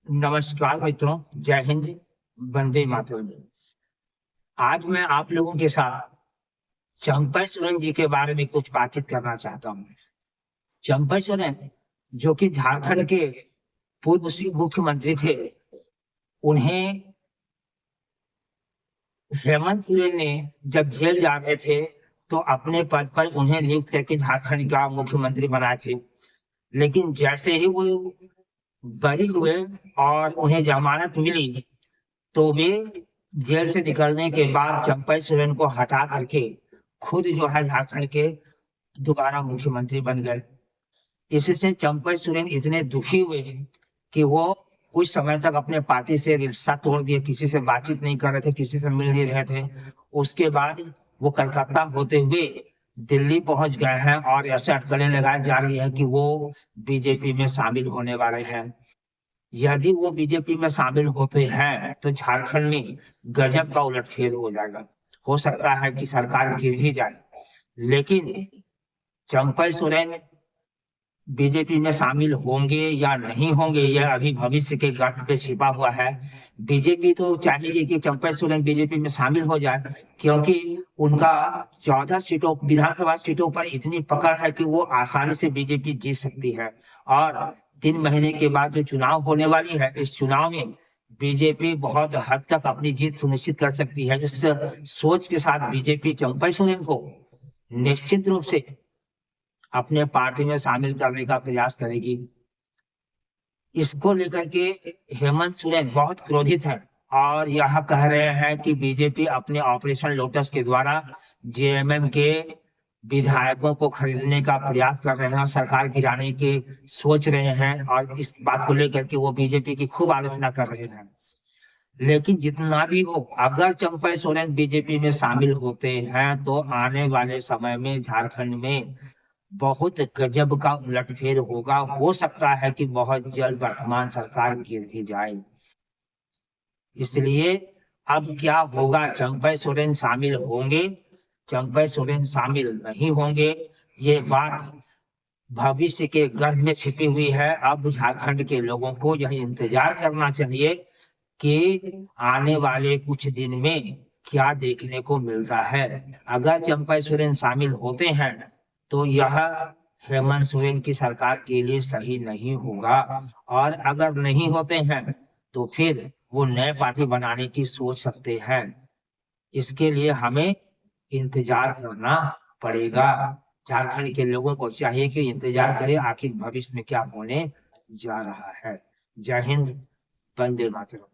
नमस्कार मित्रों, जय हिंद, वंदे मातरम। आज मैं आप लोगों के साथ चंपा सोरेन जी के बारे में कुछ बातचीत करना चाहता हूँ। चंपा सोरेन, जो कि झारखंड के पूर्व मुख्यमंत्री थे, उन्हें हेमंत सोरेन ने जब जेल जा रहे थे, तो अपने पद पर उन्हें नियुक्त करके झारखंड का मुख्यमंत्री बनाए थे। लेकिन जैसे ही वो बरी हुए और उन्हें जमानत मिली, तो वे जेल से निकलने के बाद चंपई सोरेन को हटा करके खुद जो है झारखंड के दोबारा मुख्यमंत्री बन गए। इससे चंपई सोरेन इतने दुखी हुए कि वो कुछ समय तक अपने पार्टी से रिश्ता तोड़ दिए, किसी से बातचीत नहीं कर रहे थे, किसी से मिल नहीं रहे थे। उसके बाद वो कलकत्ता होते हुए दिल्ली पहुंच गए हैं और ऐसे अटकलें लगाई जा रही है कि वो बीजेपी में शामिल होने वाले हैं। यदि वो बीजेपी में शामिल होते हैं तो झारखंड में गजब का उलटफेर हो जाएगा। हो सकता है कि सरकार गिर भी जाए। लेकिन चंपई सोरेन बीजेपी में शामिल होंगे या नहीं होंगे, यह अभी भविष्य के गर्त पे छिपा हुआ है। बीजेपी तो चाहेगी कि चंपई सोरेन बीजेपी में शामिल हो जाए, क्योंकि उनका 14 सीटों विधानसभा सीटों पर इतनी पकड़ है कि वो आसानी से बीजेपी जीत सकती है। और 3 महीने के बाद जो चुनाव होने वाली है, इस चुनाव में बीजेपी बहुत हद तक अपनी जीत सुनिश्चित कर सकती है। इस सोच के साथ बीजेपी चंपई सोरेन को निश्चित रूप से अपने पार्टी में शामिल करने का प्रयास करेगी। इसको लेकर के हेमंत सोरेन बहुत क्रोधित है और यह कह रहे हैं कि बीजेपी अपने ऑपरेशन लोटस के द्वारा जेएमएम के विधायकों को खरीदने का प्रयास कर रहे हैं और सरकार गिराने के सोच रहे हैं, और इस बात को लेकर के वो बीजेपी की खूब आलोचना कर रहे हैं। लेकिन जितना भी हो, अगर चंपई सोरेन बीजेपी में शामिल होते हैं तो आने वाले समय में झारखंड में बहुत गजब का उलटफेर होगा। हो सकता है कि बहुत जल्द वर्तमान सरकार गिर भी जाए। इसलिए अब क्या होगा, चंपई सोरेन शामिल होंगे, चंपई सोरेन शामिल नहीं होंगे, ये बात भविष्य के गर्भ में छिपी हुई है। अब झारखंड के लोगों को यह इंतजार करना चाहिए कि आने वाले कुछ दिन में क्या देखने को मिलता है। अगर चंपई सोरेन शामिल होते हैं तो यह हेमंत सोरेन की सरकार के लिए सही नहीं होगा, और अगर नहीं होते हैं तो फिर वो नए पार्टी बनाने की सोच सकते हैं। इसके लिए हमें इंतजार करना पड़ेगा। झारखंड के लोगों को चाहिए कि इंतजार करें आखिर भविष्य में क्या होने जा रहा है। जय हिंद, वंदे मातरम।